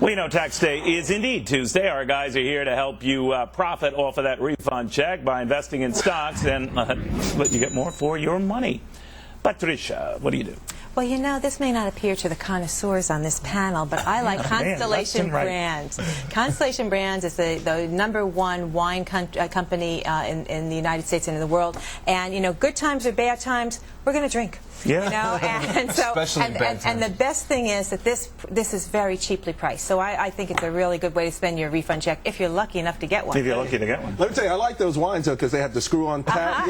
We know tax day is indeed Tuesday. Our guys are here to help you profit off of that refund check by investing in stocks and let you get more for your money. Patricia, what do you do? Well, you know, this may not appear to the connoisseurs on this panel, but I like Constellation Brands. Constellation Brands is the #1 wine company in the United States and in the world. And, you know, good times or bad times, we're going to drink. Yeah. You know, and so, and the best thing is that this is very cheaply priced. So I think it's a really good way to spend your refund check if you're lucky enough to get one. If you're lucky to get one. Let me tell you, I like those wines, though, because they have the screw-on tap.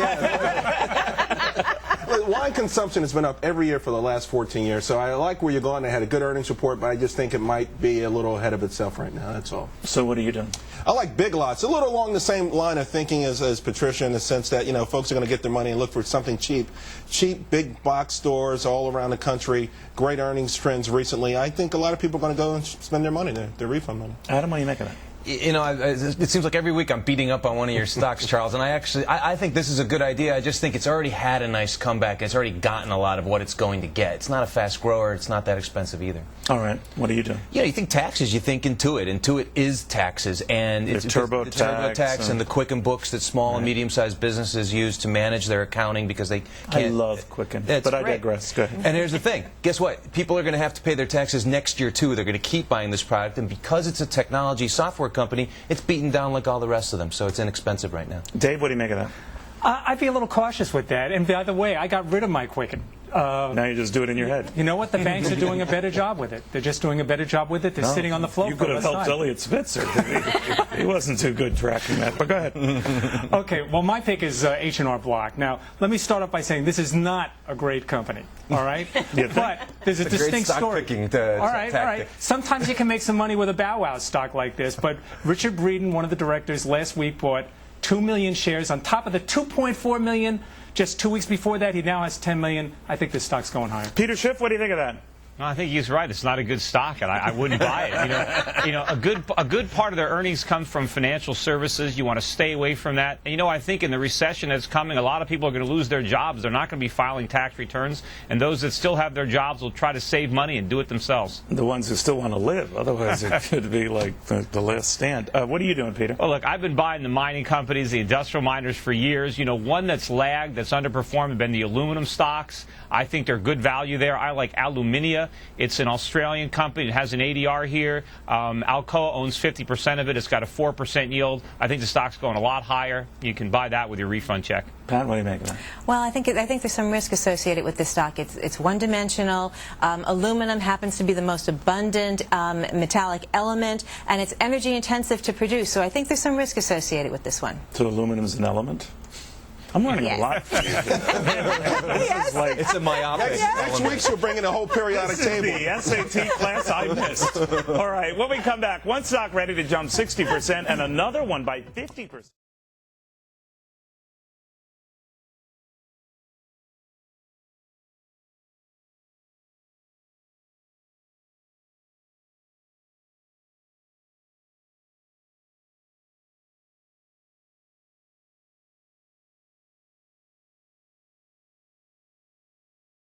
Wine consumption has been up every year for the last 14 years, so I like where you're going. They had a good earnings report, but I just think it might be a little ahead of itself right now, that's all. So what are you doing? I like Big Lots. A little along the same line of thinking as Patricia, in the sense that, you know, folks are going to get their money and look for something cheap. Cheap, big box stores all around the country, great earnings trends recently. I think a lot of people are going to go and spend their money, their refund money. Adam, what do you make of that? You know, it seems like every week I'm beating up on one of your stocks, Charles, and I think this is a good idea. I just think it's already had a nice comeback. It's already gotten a lot of what it's going to get. It's not a fast grower. It's not that expensive either. All right. What are you doing? You know, you think taxes, you think Intuit. Intuit is taxes, and it's the TurboTax and the Quicken books that small and medium-sized businesses use to manage their accounting because they can't. I love Quicken, but I digress. Go ahead. And here's the thing. Guess what? People are going to have to pay their taxes next year, too. They're going to keep buying this product, and because it's a technology software company, it's beaten down like all the rest of them, so it's inexpensive right now. Dave, what do you make of that? I'd be a little cautious with that. And by the way, I got rid of my Quicken. Now you just do it in your head. You know what? The banks are doing a better job with it. They're just doing a better job with it. They're sitting on the float. You could have helped Elliot Spitzer. He wasn't too good tracking that, but go ahead. Okay, well, my pick is H&R Block. Now, let me start off by saying this is not a great company, all right? But there's a distinct story. All right. Sometimes you can make some money with a Bow Wow stock like this, but Richard Breeden, one of the directors, last week bought 2 million shares on top of the 2.4 million. Just 2 weeks before that, he now has 10 million. I think this stock's going higher. Peter Schiff, what do you think of that? No, I think he's right. It's not a good stock, and I wouldn't buy it. You know, a good part of their earnings comes from financial services. You want to stay away from that. And, you know, I think in the recession that's coming, a lot of people are going to lose their jobs. They're not going to be filing tax returns, and those that still have their jobs will try to save money and do it themselves. The ones who still want to live. Otherwise, it could be like the last stand. What are you doing, Peter? Well, look, I've been buying the mining companies, the industrial miners for years. You know, one that's lagged, that's underperformed, have been the aluminum stocks. I think they're good value there. I like Alumina. It's an Australian company. It has an ADR here. Alcoa owns 50% of it. It's got a 4% yield. I think the stock's going a lot higher. You can buy that with your refund check. Pat, what do you make of that? Well, I think there's some risk associated with this stock. It's one-dimensional. Aluminum happens to be the most abundant metallic element, and it's energy intensive to produce. So I think there's some risk associated with this one. So aluminum is an element? I'm learning a lot. Yes. It's a myopic Next week, we're bringing a whole periodic table. The SAT class I missed. All right, when we come back, one stock ready to jump 60% and another one by 50%.